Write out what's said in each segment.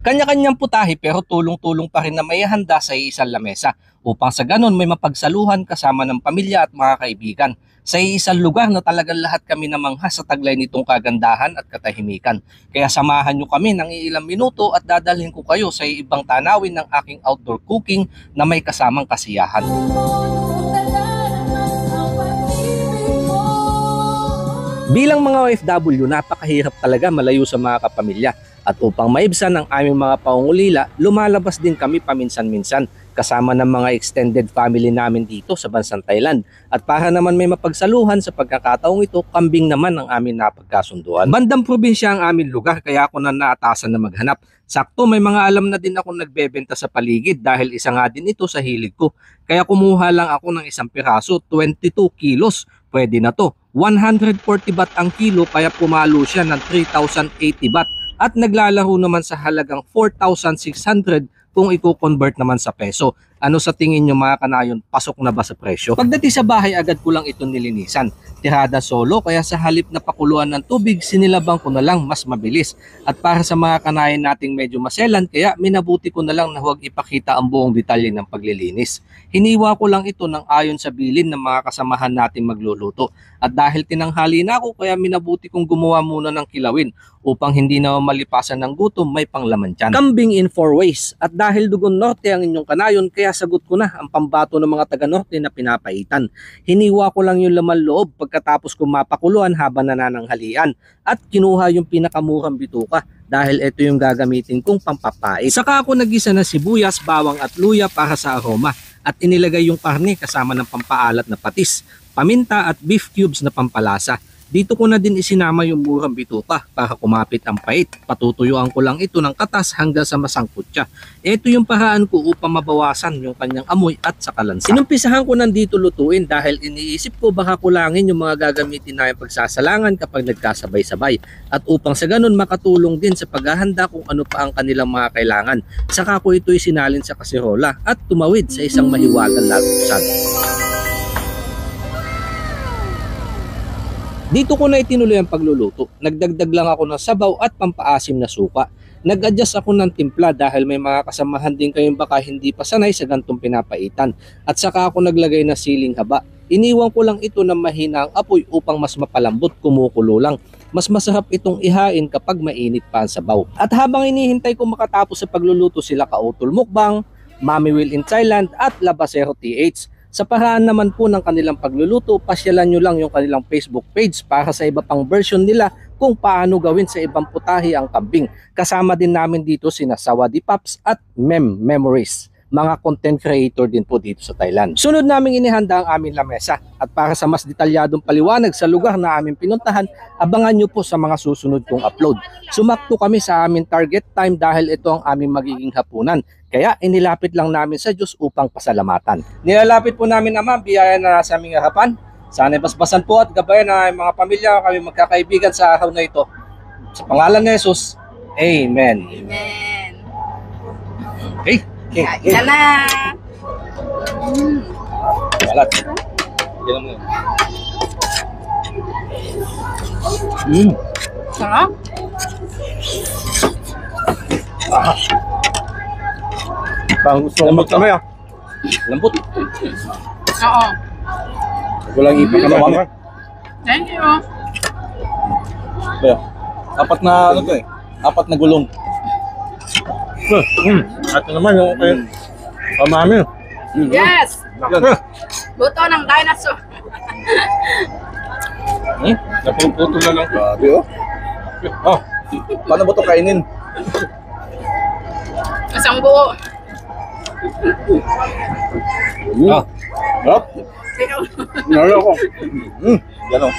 Kanya-kanyang putahe pero tulong-tulong pa rin na may handa sa iisang lamesa upang sa ganon may mapagsaluhan kasama ng pamilya at mga kaibigan sa iisang lugar na talagang lahat kami namangha sa taglay nitong kagandahan at katahimikan. Kaya samahan nyo kami ng ilang minuto at dadalhin ko kayo sa ibang tanawin ng aking outdoor cooking na may kasamang kasiyahan. Bilang mga OFW, napakahirap talaga malayo sa mga kapamilya. At upang maibsan ang aming mga pangungulila, lumalabas din kami paminsan-minsan kasama ng mga extended family namin dito sa bansang Thailand. At para naman may mapagsaluhan sa pagkakataong ito, kambing naman ang amin napagkasunduan. Bandang probinsya ang aming lugar kaya ako na naatasan na maghanap. Sakto may mga alam na din ako nagbebenta sa paligid dahil isa nga din ito sa hilig ko. Kaya kumuha lang ako ng isang piraso, 22 kilos. Pwede na to. 140 baht ang kilo kaya pumalo siya ng 3,080 baht. At naglalaro naman sa halagang 4,600 kung i-convert naman sa peso. Ano sa tingin nyo mga kanayon, pasok na ba sa presyo? Pagdating sa bahay, agad ko lang ito nilinisan. Tirada solo, kaya sa halip na pakuluan ng tubig, sinilabang ko na lang mas mabilis. At para sa mga kanayon nating medyo maselan, kaya minabuti ko na lang na huwag ipakita ang buong detalye ng paglilinis. Hiniwa ko lang ito ng ayon sa bilin ng mga kasamahan nating magluluto. At dahil tinanghali na ako, kaya minabuti kong gumawa muna ng kilawin upang hindi na malipasan ng gutom, may panglaman dyan. Kambing in 4 ways. At dahil Dugon Norte ang inyong kanayon, kaya sagot ko na ang pambato ng mga taga-Norte na pinapaitan. Hiniwa ko lang yung laman loob pagkatapos kong mapakuluan habang nanananghalian at kinuha yung pinakamurang bituka dahil ito yung gagamitin kong pampapait. Saka ako nagisa na sibuyas, bawang at luya para sa aroma at inilagay yung karne kasama ng pampaalat na patis, paminta at beef cubes na pampalasa. Dito ko na din isinama yung murang bituka para kumapit ang pait. Patutuyuan ko lang ito ng katas hanggang sa masangkot siya. Ito yung paraan ko upang mabawasan yung kanyang amoy at sakalansa. Inumpisahan ko nandito lutuin dahil iniisip ko baka kulangin yung mga gagamitin na yung pagsasalangan kapag nagkasabay-sabay. At upang sa ganun makatulong din sa paghahanda kung ano pa ang kanilang mga kailangan. Saka ko ito isinalin sa kaserola at tumawid sa isang mahiwagang lagusan. Dito ko na itinuloy ang pagluluto. Nagdagdag lang ako ng sabaw at pampaasim na suka. Nag-adjust ako ng timpla dahil may mga kasamahan din kayong baka hindi pa sanay sa gantong pinapaitan. At saka ako naglagay na siling haba. Iniwan ko lang ito ng mahina ang apoy upang mas mapalambot, kumukulo lang. Mas masarap itong ihain kapag mainit pa ang sabaw. At habang inihintay ko makatapos sa pagluluto sila Kautol Mukbang, Mami Will in Thailand at Labasero TH. Sa paraan naman po ng kanilang pagluluto, pasyalan nyo lang yung kanilang Facebook page para sa iba pang version nila kung paano gawin sa ibang putahe ang kambing. Kasama din namin dito sina Sawadi Paps at Memories. Mga content creator din po dito sa Thailand. Sunod naming inihanda ang aming lamesa at para sa mas detalyadong paliwanag sa lugar na aming pinuntahan, abangan nyo po sa mga susunod kong upload. Sumakto kami sa aming target time dahil ito ang aming magiging hapunan. Kaya inilapit lang namin sa Diyos upang pasalamatan. Nilalapit po namin naman biyaya na sa aming harapan. Sana'y basbasan po at gabayan ng mga pamilya kami magkakaibigan sa araw na ito. Sa pangalan ni Jesus, Amen. Amen. Okay. Kain na. Balat. Yan mo. Sarap. Parang gusto ko magkamay ah. Lambot. Oo. Walang ipin ka naman. Thank you. Kaya, apat na ano to eh. Apat na gulong. Ito naman yung pamami. Yes. Yan. Buto ng dinosaur. Napuputol na lang. Grabe oh. Oh, paano ba ito kainin? Isang buo. Sarap. Nalo ako. Yan oh.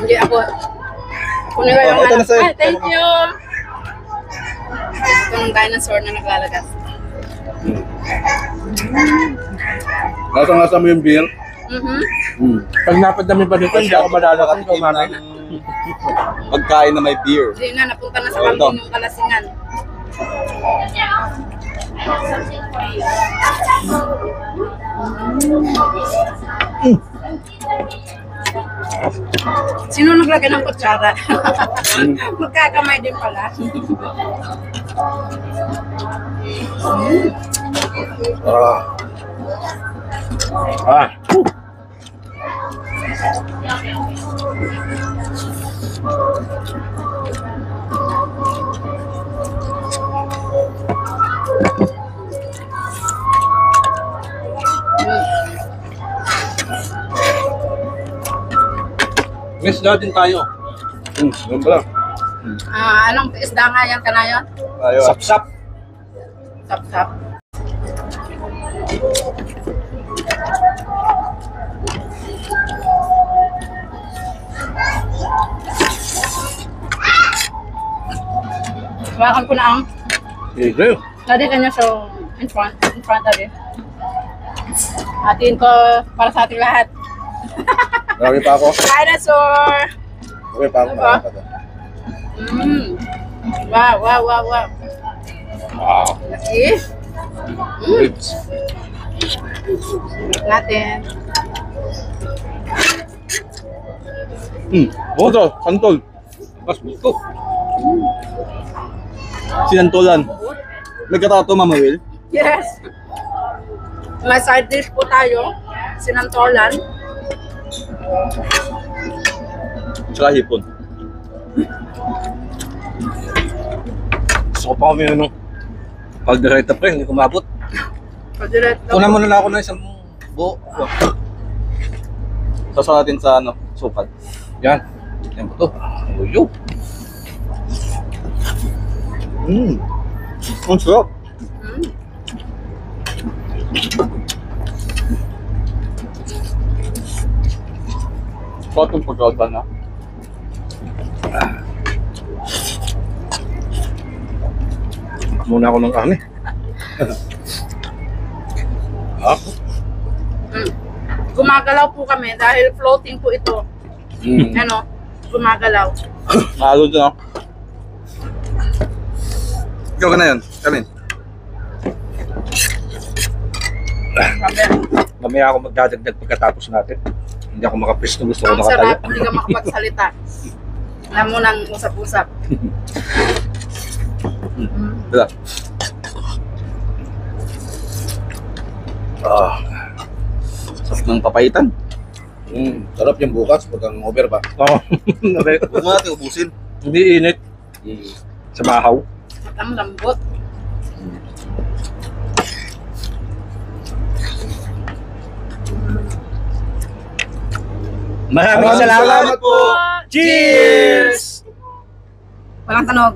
Hindi ako. Kunin ko yung ito na sa'yo. Ay, thank you. Ito ng dinosaur na naglalagas. Nasa mo yung beer. Pag napadami pa dito, hindi ako malalakad ko mami. Pagkain na may beer. Hindi na, napunta na sa kambing yung kalasingan. Sino naglagay ng kutsara? Magkakamay din pala. Ah. Miss natin tayo. Ganun pala. Anong isda nga yan kanayon? Ayun. Sap-sap. Sap-sap. Hawakan ko na ang Sige. ladi kanya so in front of it. Atin ko para sa ating lahat. Marami pa ako. Dinosaur! Okay pa ako. Diba? Marami pa to. Wow, wow, wow, wow. Wow. Laki. Ribs. Natin. Oo to, santol. Mas gusto. Sinantolan. May katato, Mama Will. Yes. May side dish po tayo. Sinantolan. Tsaka hipon. Gusto ko pa kami ng kaldereta pre, hindi ko mabot. Padiret. Kunan mo na ako ng isang buo. Sasa natin sa ano, sukal. Yan. Yan po to. Uyo. Ang sarap. Patong pagkauta na. Muna ako ng kami. Gumagalaw po kami dahil floating po ito. Ano? Gumagalaw. Mahalon dyan, no? Ikaw ka na yun. Kamin. Sabi, Mamaya ako magdadagdag pagkatapos natin. Hindi ako makapresto, gusto ko ang nakatayo. sarap, hindi ka makapagsalita. Alam mo nang usap-usap. Dala. Sarap ng papaitan. Sarap yung bukas pag ang over ba? Oo. Huwag mo natin ubusin. Hindi init. Sa bahaw. At ang lambot. Maraming salamat po. Cheers! Walang tanog.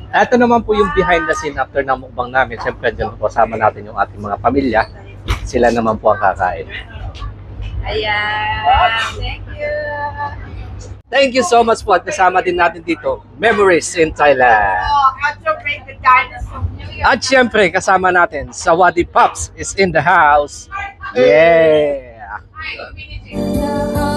Ito naman po yung behind the scene after ng mukbang namin. Siyempre, dyan kasama natin yung ating mga pamilya. Sila naman po ang kakain. Ayan. Thank you. Thank you so much po at kasama din natin dito, Memories in Thailand. At your favorite dinosaur. At siyempre, kasama natin, Sawadi Pops is in the house. Yeah! Hi.